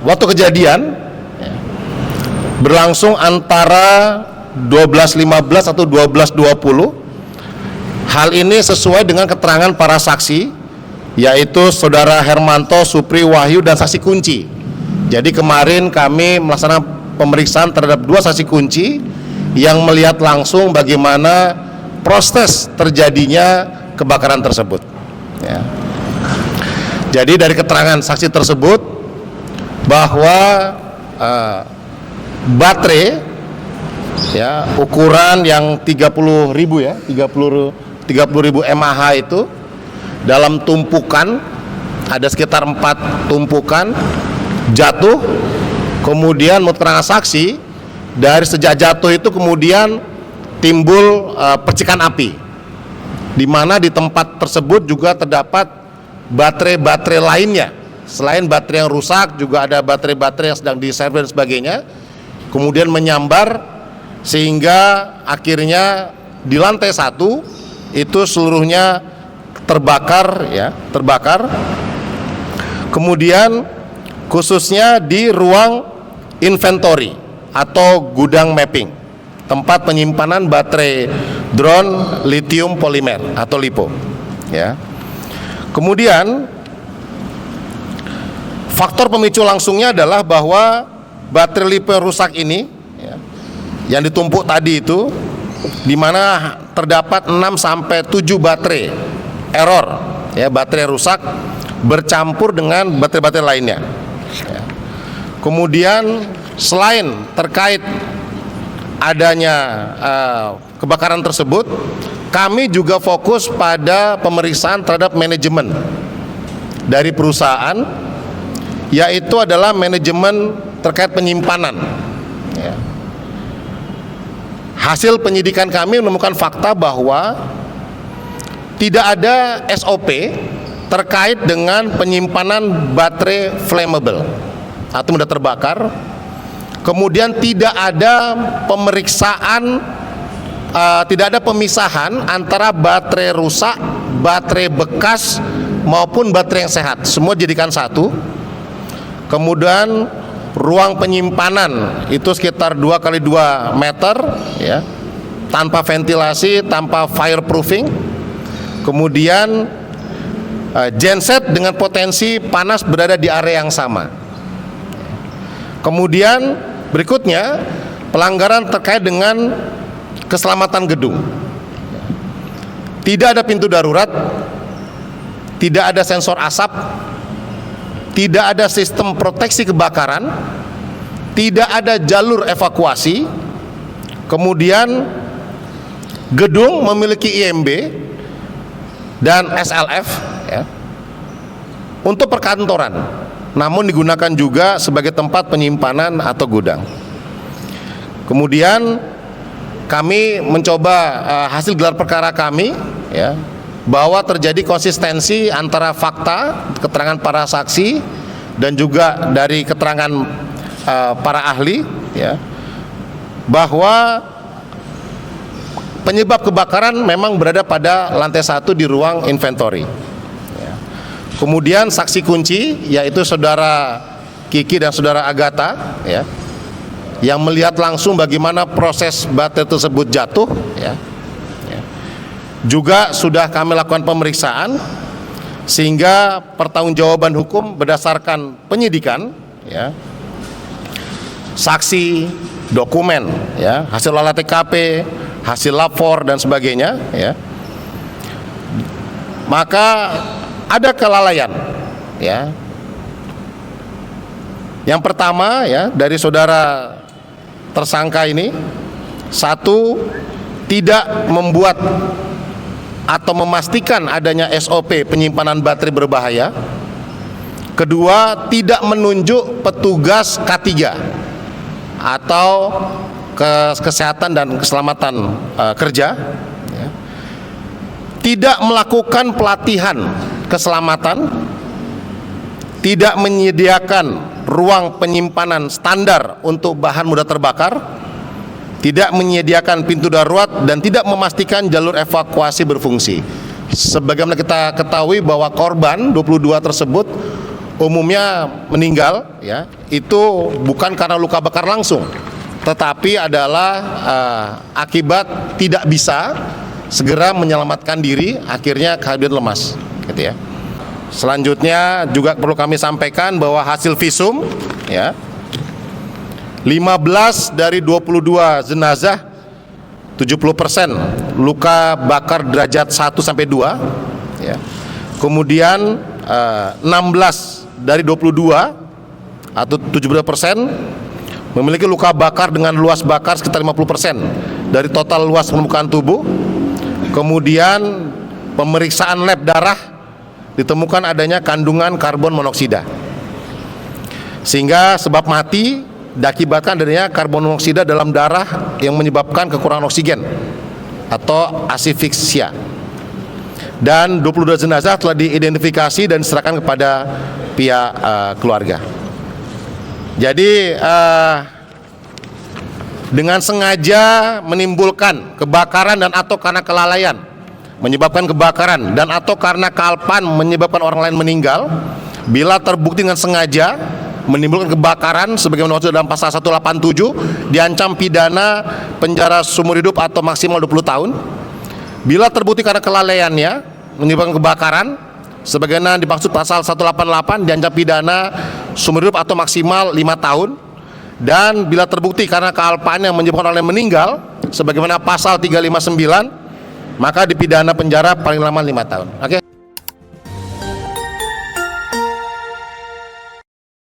waktu kejadian berlangsung antara 12.15 atau 12.20. Hal ini sesuai dengan keterangan para saksi, yaitu Saudara Hermanto, Supri, Wahyu, dan saksi kunci. Jadi kemarin kami melaksanakan pemeriksaan terhadap 2 saksi kunci yang melihat langsung bagaimana proses terjadinya kebakaran tersebut. Ya. Jadi dari keterangan saksi tersebut bahwa baterai ya ukuran yang 30.000 ya 30.000 mAh itu dalam tumpukan ada sekitar 4 tumpukan jatuh. Kemudian menurut keterangan saksi, dari sejak jatuh itu kemudian timbul percikan api, di mana di tempat tersebut juga terdapat baterai-baterai lainnya. Selain baterai yang rusak, juga ada baterai-baterai yang sedang diservis dan sebagainya. Kemudian menyambar sehingga akhirnya di lantai 1 itu seluruhnya terbakar ya, terbakar. Kemudian khususnya di ruang inventory atau gudang mapping, tempat penyimpanan baterai drone lithium polimer atau LiPo ya. Kemudian faktor pemicu langsungnya adalah bahwa baterai LiPo yang rusak ini ya, yang ditumpuk tadi itu, di mana terdapat 6 sampai 7 baterai error ya, baterai rusak bercampur dengan baterai-baterai lainnya ya. Kemudian selain terkait adanya kebakaran tersebut, kami juga fokus pada pemeriksaan terhadap manajemen dari perusahaan, yaitu adalah manajemen terkait penyimpanan ya. Hasil penyidikan kami menemukan fakta bahwa tidak ada SOP terkait dengan penyimpanan baterai flammable atau mudah terbakar. Kemudian tidak ada pemeriksaan, tidak ada pemisahan antara baterai rusak, baterai bekas maupun baterai yang sehat. Semua jadikan satu. Kemudian ruang penyimpanan itu sekitar 2x2 meter ya, tanpa ventilasi, tanpa fireproofing. Kemudian genset dengan potensi panas berada di area yang sama. Kemudian berikutnya pelanggaran terkait dengan keselamatan gedung. Tidak ada pintu darurat, tidak ada sensor asap, tidak ada sistem proteksi kebakaran, tidak ada jalur evakuasi. Kemudian gedung memiliki IMB dan SLF ya, untuk perkantoran, namun digunakan juga sebagai tempat penyimpanan atau gudang. Kemudian kami mencoba hasil gelar perkara kami ya, bahwa terjadi konsistensi antara fakta keterangan para saksi dan juga dari keterangan para ahli ya, bahwa penyebab kebakaran memang berada pada lantai 1 di ruang inventory ya. Kemudian saksi kunci yaitu Saudara Kiki dan Saudara Agatha ya, yang melihat langsung bagaimana proses baterai tersebut jatuh ya, juga sudah kami lakukan pemeriksaan, sehingga pertanggungjawaban hukum berdasarkan penyidikan ya, saksi, dokumen ya, hasil olah TKP, hasil lapor dan sebagainya ya, maka ada kelalaian ya. Yang pertama ya, dari saudara tersangka ini, satu, tidak membuat atau memastikan adanya SOP penyimpanan baterai berbahaya. Kedua, tidak menunjuk petugas K3 atau kesehatan dan keselamatan kerja ya. Tidak melakukan pelatihan keselamatan, tidak menyediakan ruang penyimpanan standar untuk bahan mudah terbakar, tidak menyediakan pintu darurat, dan tidak memastikan jalur evakuasi berfungsi. Sebagaimana kita ketahui bahwa korban 22 tersebut umumnya meninggal ya, itu bukan karena luka bakar langsung, tetapi adalah akibat tidak bisa segera menyelamatkan diri, akhirnya kemudian lemas gitu ya. Selanjutnya juga perlu kami sampaikan bahwa hasil visum ya, 15 dari 22 jenazah 70% luka bakar derajat 1 sampai 2 ya. Kemudian 16 dari 22 atau 72% memiliki luka bakar dengan luas bakar sekitar 50% dari total luas permukaan tubuh. Kemudian pemeriksaan lab darah ditemukan adanya kandungan karbon monoksida, sehingga sebab mati diakibatkan adanya karbon monoksida dalam darah yang menyebabkan kekurangan oksigen atau asifiksia. Dan 22 jenazah telah diidentifikasi dan diserahkan kepada pihak keluarga. Jadi dengan sengaja menimbulkan kebakaran dan atau karena kelalaian menyebabkan kebakaran dan atau karena kealpaan menyebabkan orang lain meninggal, bila terbukti dengan sengaja menimbulkan kebakaran sebagaimana dimaksud dalam pasal 187, diancam pidana penjara seumur hidup atau maksimal 20 tahun. Bila terbukti karena kelalaiannya menyebabkan kebakaran sebagaimana dimaksud pasal 188, diancam pidana seumur hidup atau maksimal 5 tahun. Dan bila terbukti karena kealpaan yang menyebabkan orang lain meninggal sebagaimana pasal 359, maka dipidana penjara paling lama 5 tahun. Oke.